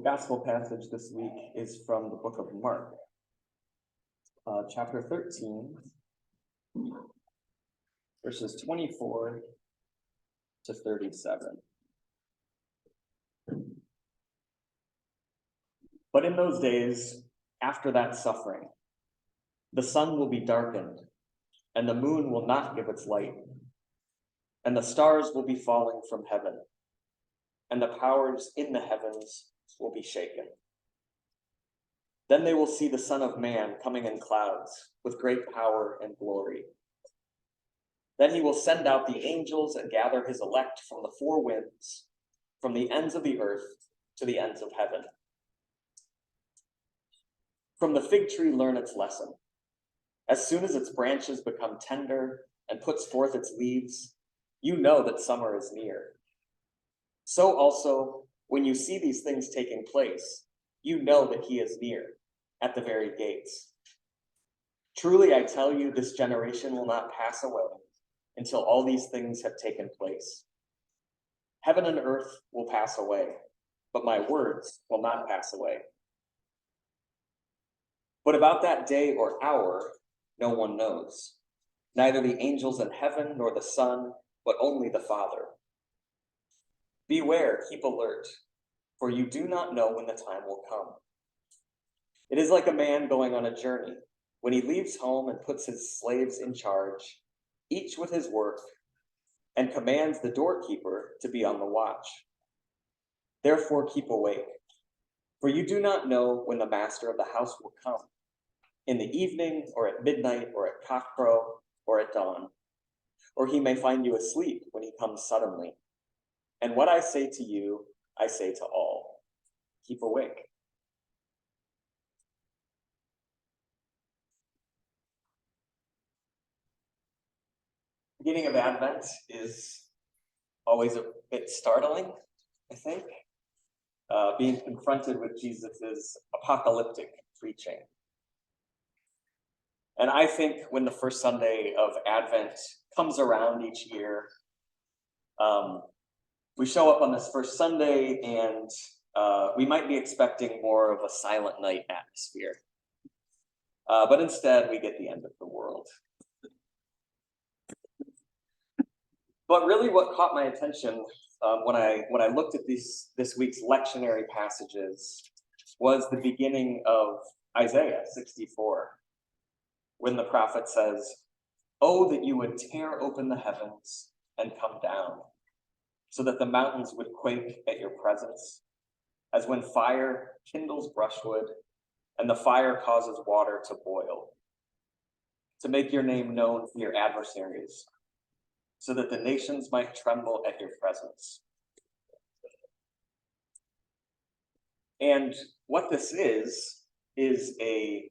gospel passage this week is from the book of Mark, chapter 13, verses 24 to 37. But in those days, after that suffering, the sun will be darkened, and the moon will not give its light, and the stars will be falling from heaven, and the powers in the heavens will be shaken. Then they will see the Son of Man coming in clouds with great power and glory. Then he will send out the angels and gather his elect from the four winds, from the ends of the earth to the ends of heaven. From the fig tree learn its lesson. As soon as its branches become tender and puts forth its leaves, you know that summer is near. So also, when you see these things taking place, you know that he is near, at the very gates. Truly, I tell you, this generation will not pass away until all these things have taken place. Heaven and earth will pass away, but my words will not pass away. But about that day or hour, no one knows, neither the angels in heaven nor the Son, but only the Father. Beware, keep alert, for you do not know when the time will come. It is like a man going on a journey, when he leaves home and puts his slaves in charge, each with his work, and commands the doorkeeper to be on the watch. Therefore keep awake, for you do not know when the master of the house will come, in the evening, or at midnight, or at cockcrow, or at dawn. Or he may find you asleep when he comes suddenly. And what I say to you, I say to all, keep awake. Beginning of Advent is always a bit startling, I think, being confronted with Jesus's apocalyptic preaching. And I think when the first Sunday of Advent comes around each year, we show up on this first Sunday and we might be expecting more of a Silent Night atmosphere. But instead, we get the end of the world. But really what caught my attention when I looked at this week's lectionary passages was the beginning of Isaiah 64, when the prophet says, "Oh, that you would tear open the heavens and come down, so that the mountains would quake at your presence, as when fire kindles brushwood and the fire causes water to boil, to make your name known to your adversaries, so that the nations might tremble at your presence." And what this is a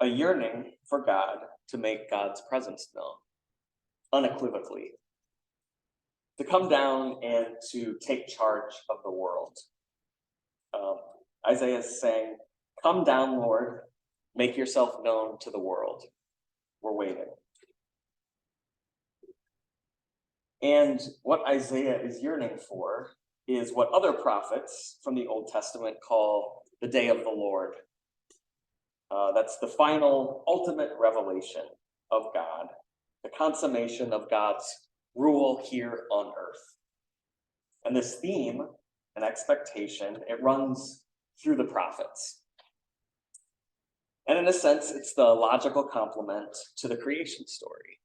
yearning for God to make God's presence known, unequivocally, to come down and to take charge of the world. Isaiah is saying, "Come down, Lord, make yourself known to the world. We're waiting." And what Isaiah is yearning for is what other prophets from the Old Testament call the day of the Lord. That's the final, ultimate revelation of God, the consummation of God's rule here on earth. And this theme and expectation, it runs through the prophets. And in a sense, it's the logical complement to the creation story.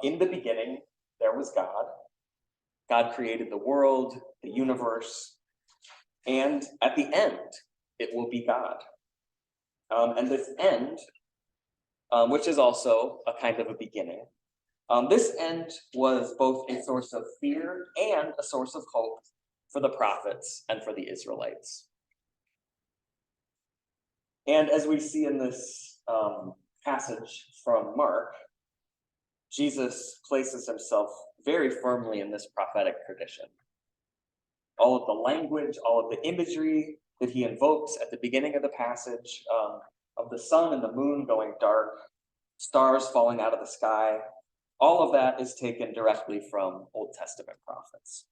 In the beginning, there was God. God created the world, the universe, and at the end, it will be God. And this end, which is also a kind of a beginning, this end was both a source of fear and a source of hope for the prophets and for the Israelites. And as we see in this passage from Mark, Jesus places himself very firmly in this prophetic tradition. All of the language, all of the imagery that he invokes at the beginning of the passage, of the sun and the moon going dark, stars falling out of the sky, all of that is taken directly from Old Testament prophets.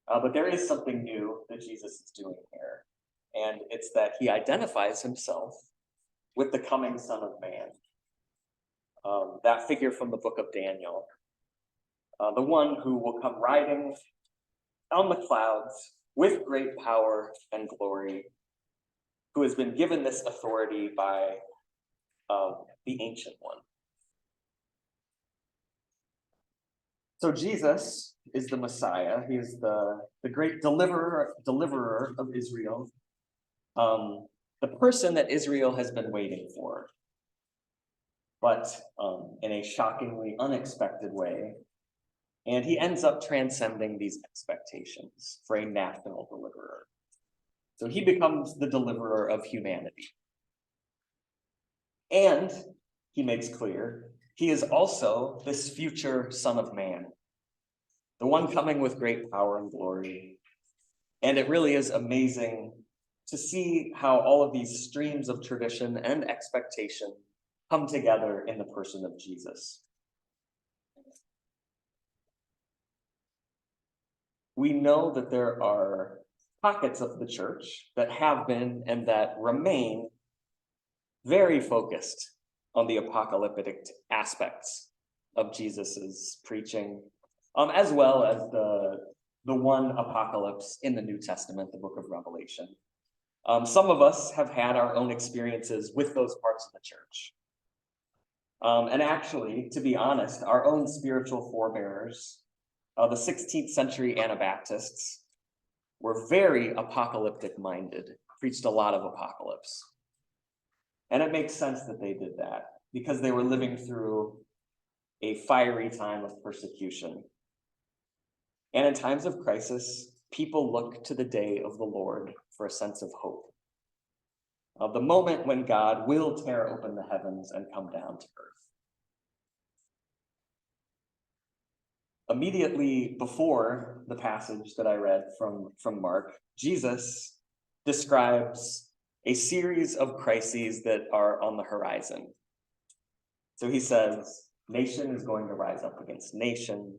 But there is something new that Jesus is doing here, and it's that he identifies himself with the coming Son of Man, that figure from the book of Daniel, the one who will come riding on the clouds with great power and glory, who has been given this authority by the Ancient One. So Jesus is the Messiah. He is the great deliverer of Israel, the person that Israel has been waiting for. But in a shockingly unexpected way. And he ends up transcending these expectations for a national deliverer. So he becomes the deliverer of humanity. And he makes clear, he is also this future Son of Man, the one coming with great power and glory. And it really is amazing to see how all of these streams of tradition and expectation come together in the person of Jesus. We know that there are pockets of the church that have been and that remain very focused on the apocalyptic aspects of Jesus's preaching, as well as the one apocalypse in the New Testament, the book of Revelation. Some of us have had our own experiences with those parts of the church. And actually, to be honest, our own spiritual forebears, the 16th century Anabaptists, were very apocalyptic minded, preached a lot of apocalypse. And it makes sense that they did that because they were living through a fiery time of persecution. And in times of crisis, people look to the day of the Lord for a sense of hope. Of the moment when God will tear open the heavens and come down to earth. Immediately before the passage that I read from Mark, Jesus describes a series of crises that are on the horizon. So he says, nation is going to rise up against nation.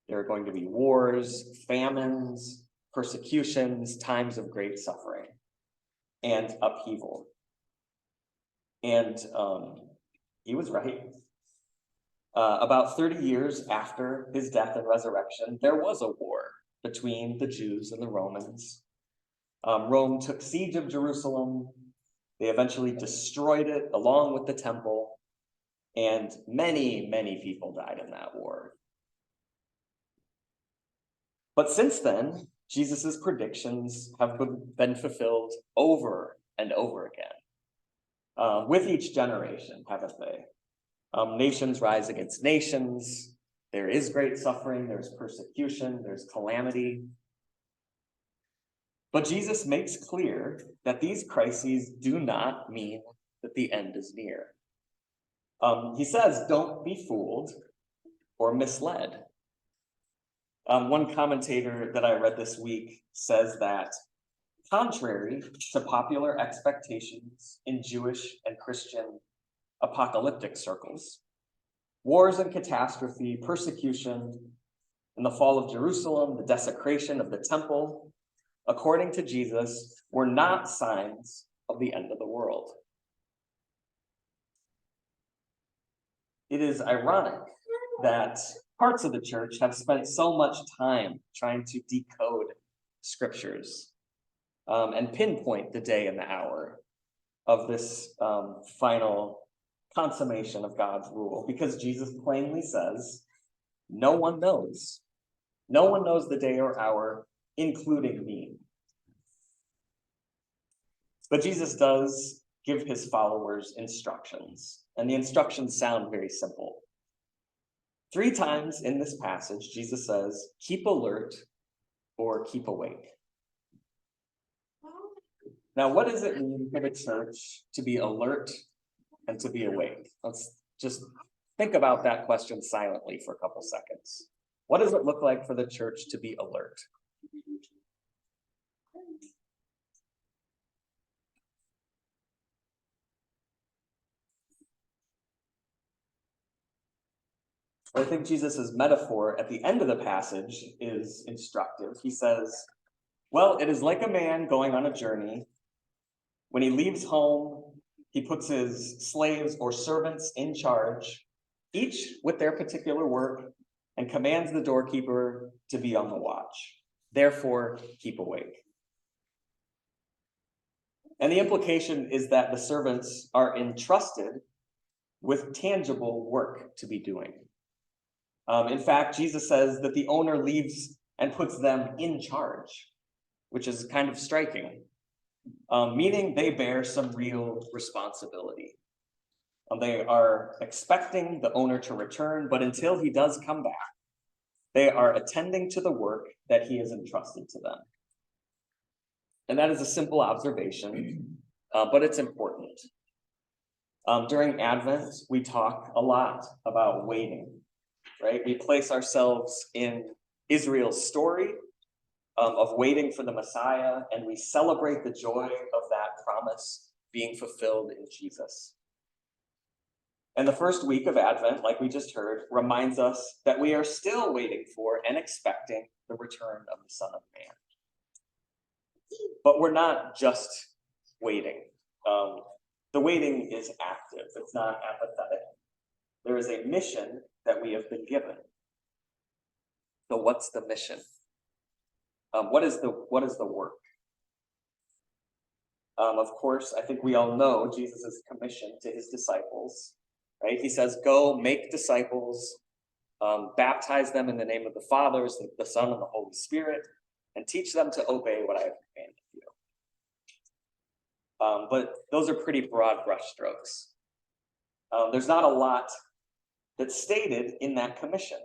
There are going to be wars, famines, persecutions, times of great suffering, and upheaval. And he was right. About 30 years after his death and resurrection, there was a war between the Jews and the Romans. Rome took siege of Jerusalem. They eventually destroyed it along with the temple, and many, many people died in that war. But since then, Jesus's predictions have been fulfilled over and over again, with each generation, haven't they? Nations rise against nations. There is great suffering, there's persecution, there's calamity. But Jesus makes clear that these crises do not mean that the end is near. He says, don't be fooled or misled. One commentator that I read this week says that, contrary to popular expectations in Jewish and Christian apocalyptic circles, wars and catastrophe, persecution, and the fall of Jerusalem, the desecration of the temple, according to Jesus, were not signs of the end of the world. It is ironic that parts of the church have spent so much time trying to decode scriptures and pinpoint the day and the hour of this final consummation of God's rule, because Jesus plainly says, no one knows. No one knows the day or hour, including me. But Jesus does give his followers instructions, and the instructions sound very simple. 3 times in this passage, Jesus says, keep alert or keep awake. Now, what does it mean for the church to be alert and to be awake? Let's just think about that question silently for a couple seconds. What does it look like for the church to be alert? But I think Jesus's metaphor at the end of the passage is instructive. He says, well, it is like a man going on a journey. When he leaves home, he puts his slaves or servants in charge, each with their particular work, and commands the doorkeeper to be on the watch. Therefore, keep awake. And the implication is that the servants are entrusted with tangible work to be doing. In fact, Jesus says that the owner leaves and puts them in charge, which is kind of striking, meaning they bear some real responsibility. They are expecting the owner to return, but until he does come back, they are attending to the work that he has entrusted to them. And that is a simple observation, but it's important. During Advent, we talk a lot about waiting, right? We place ourselves in Israel's story of waiting for the Messiah, and we celebrate the joy of that promise being fulfilled in Jesus. And the first week of Advent, like we just heard, reminds us that we are still waiting for and expecting the return of the Son of Man. But we're not just waiting. The waiting is active. It's not apathetic. There is a mission that we have been given. So what's the mission? What is the work? Of course, I think we all know Jesus' commission to his disciples, right? He says, go make disciples, baptize them in the name of the Father, the Son, and the Holy Spirit, and teach them to obey what I have commanded you. But those are pretty broad brushstrokes. There's not a lot that's stated in that commission.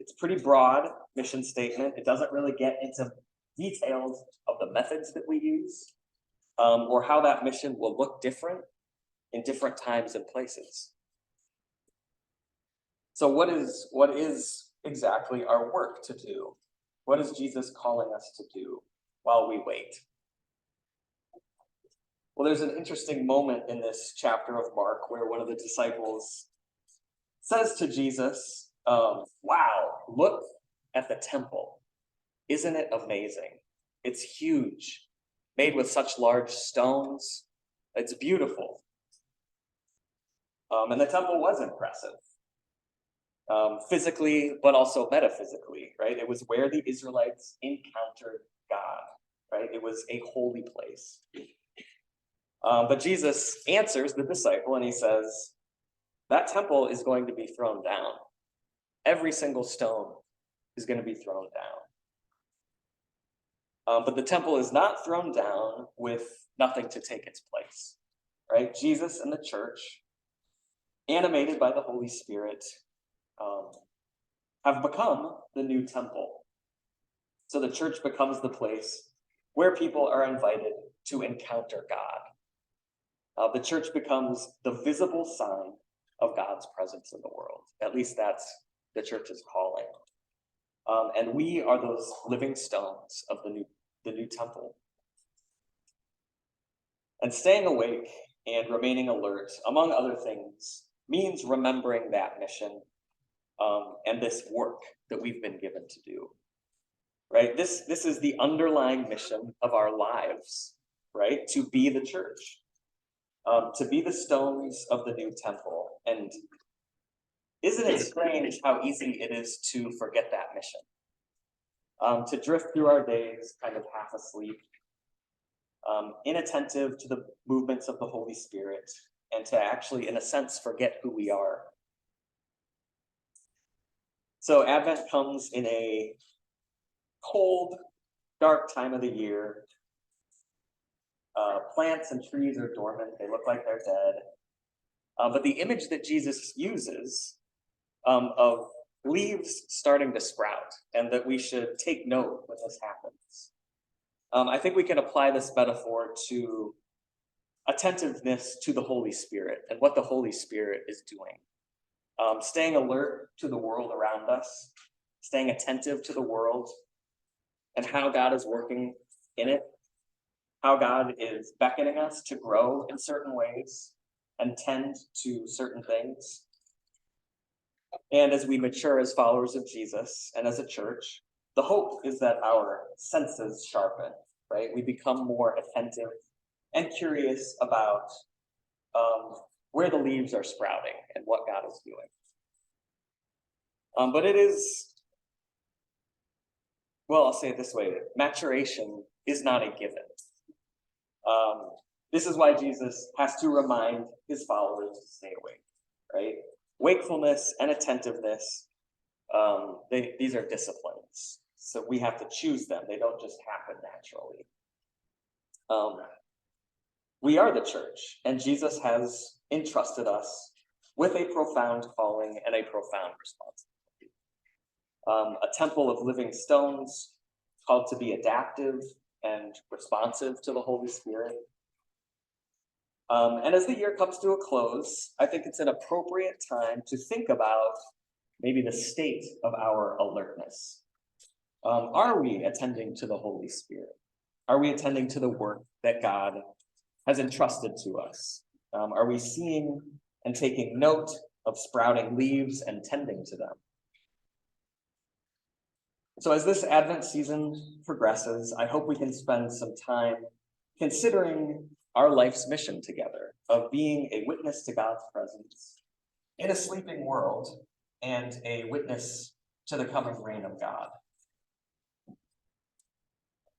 It's pretty broad mission statement. It doesn't really get into details of the methods that we use, or how that mission will look different in different times and places. So what is exactly our work to do? What is Jesus calling us to do while we wait? Well, there's an interesting moment in this chapter of Mark where one of the disciples says to Jesus, wow, look at the temple. Isn't it amazing? It's huge, made with such large stones. It's beautiful. And the temple was impressive, physically, but also metaphysically, right? It was where the Israelites encountered God, right? It was a holy place. But Jesus answers the disciple and he says, that temple is going to be thrown down. Every single stone is going to be thrown down. But the temple is not thrown down with nothing to take its place, right? Jesus and the church, animated by the Holy Spirit, have become the new temple. So the church becomes the place where people are invited to encounter God. The church becomes the visible sign of God's presence in the world. At least that's the church's calling. And we are those living stones of the new temple. And staying awake and remaining alert, among other things, means remembering that mission and this work that we've been given to do. Right? This is the underlying mission of our lives, right? To be the church. To be the stones of the new temple. And isn't it strange how easy it is to forget that mission? To drift through our days kind of half asleep, inattentive to the movements of the Holy Spirit, and to actually, in a sense, forget who we are. So Advent comes in a cold, dark time of the year. Plants and trees are dormant. They look like they're dead. But the image that Jesus uses of leaves starting to sprout, and that we should take note when this happens. I think we can apply this metaphor to attentiveness to the Holy Spirit and what the Holy Spirit is doing. Staying alert to the world around us, staying attentive to the world and how God is working in it, how God is beckoning us to grow in certain ways and tend to certain things. And as we mature as followers of Jesus and as a church, the hope is that our senses sharpen, right? We become more attentive and curious about where the leaves are sprouting and what God is doing. But it is, well, I'll say it this way, maturation is not a given. This is why Jesus has to remind his followers to stay awake, right? Wakefulness and attentiveness, these are disciplines. So we have to choose them. They don't just happen naturally. We are the church, and Jesus has entrusted us with a profound calling and a profound responsibility. A temple of living stones, called to be adaptive and responsive to the Holy Spirit. And as the year comes to a close, I think it's an appropriate time to think about maybe the state of our alertness. Are we attending to the Holy Spirit? Are we attending to the work that God has entrusted to us? Are we seeing and taking note of sprouting leaves and tending to them? So as this Advent season progresses, I hope we can spend some time considering our life's mission together of being a witness to God's presence in a sleeping world and a witness to the coming reign of God.